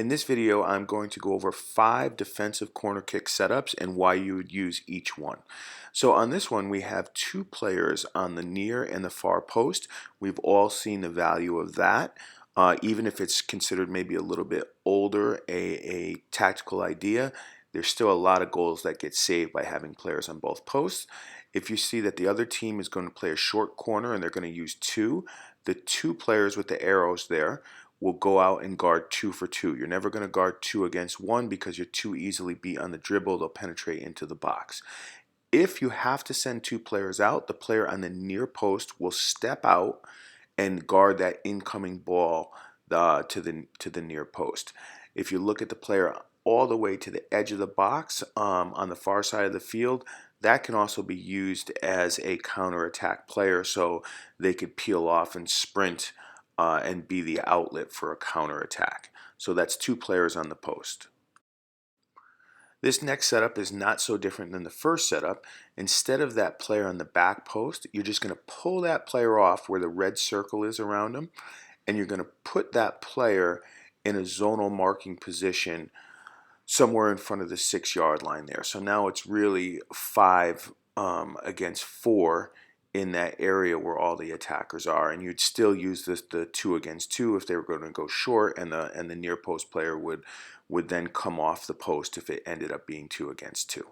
In this video, I'm going to go over 5 defensive corner kick setups and why you would use each one. So on this one, we have 2 players on the near and the far post. We've all seen the value of that. Even if it's considered maybe a little bit older, a tactical idea, there's still a lot of goals that get saved by having players on both posts. If you see that the other team is going to play a short corner and they're going to use 2, the 2 players with the arrows there will go out and guard 2 for 2. You're never going to guard 2 against 1 because you're too easily beat on the dribble. They'll penetrate into the box. If you have to send 2 players out, the player on the near post will step out and guard that incoming ball to the near post. If you look at the player all the way to the edge of the box on the far side of the field, that can also be used as a counterattack player, so they could peel off and sprint and be the outlet for a counterattack. So that's 2 players on the post. This next setup is not so different than the first setup. Instead of that player on the back post, you're just going to pull that player off where the red circle is around him, and you're going to put that player in a zonal marking position somewhere in front of the 6-yard line there. So now it's really 5 against 4 in that area where all the attackers are, and you'd still use the 2 against 2 if they were going to go short, and the near post player would then come off the post if it ended up being 2 against 2.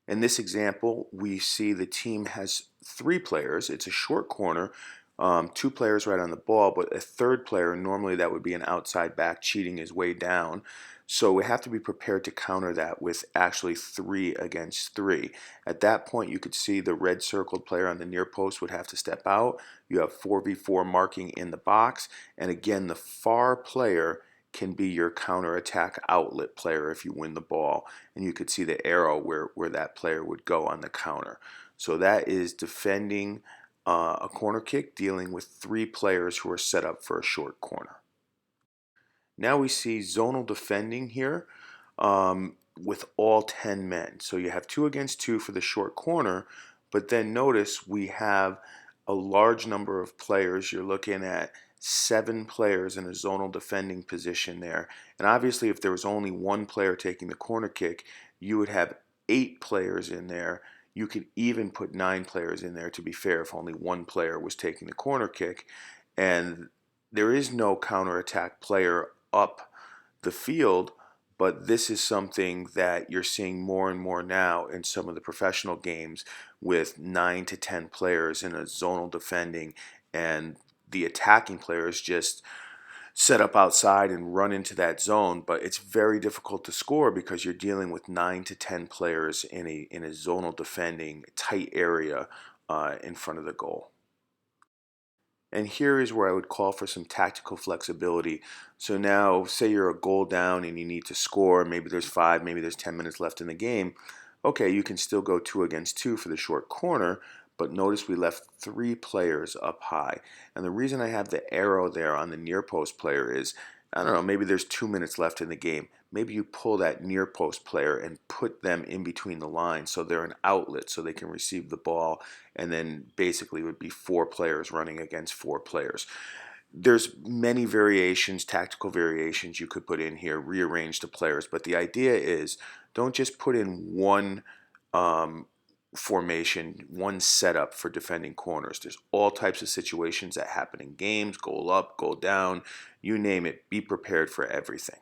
In this example, we see the team has 3 players. It's a short corner, 2 players right on the ball, but a third player, normally that would be an outside back cheating his way down. So we have to be prepared to counter that with actually 3 against 3. At that point, you could see the red circled player on the near post would have to step out. You have 4v4 marking in the box, and again, the far player can be your counterattack outlet player if you win the ball, and you could see the arrow where that player would go on the counter. So that is defending a corner kick, dealing with 3 players who are set up for a short corner. Now we see zonal defending here with all 10 men. So you have 2 against 2 for the short corner, but then notice we have a large number of players. You're looking at 7 players in a zonal defending position there. And obviously if there was only 1 player taking the corner kick, you would have 8 players in there. You could even put 9 players in there, to be fair, if only 1 player was taking the corner kick. And there is no counterattack player up the field, but this is something that you're seeing more and more now in some of the professional games with 9 to 10 players in a zonal defending, and the attacking players just set up outside and run into that zone, but it's very difficult to score because you're dealing with 9 to 10 players in a zonal defending tight area in front of the goal. And here is where I would call for some tactical flexibility. So now, say you're a goal down and you need to score, maybe there's 5, maybe there's 10 minutes left in the game. Okay, you can still go 2 against 2 for the short corner, but notice we left 3 players up high. And the reason I have the arrow there on the near post player is, I don't know, maybe there's 2 minutes left in the game. Maybe you pull that near post player and put them in between the lines so they're an outlet so they can receive the ball, and then basically it would be 4 players running against 4 players. There's many variations, tactical variations you could put in here, rearrange the players, but the idea is don't just put in one formation, one setup for defending corners. There's all types of situations that happen in games, goal up, goal down, you name it. Be prepared for everything.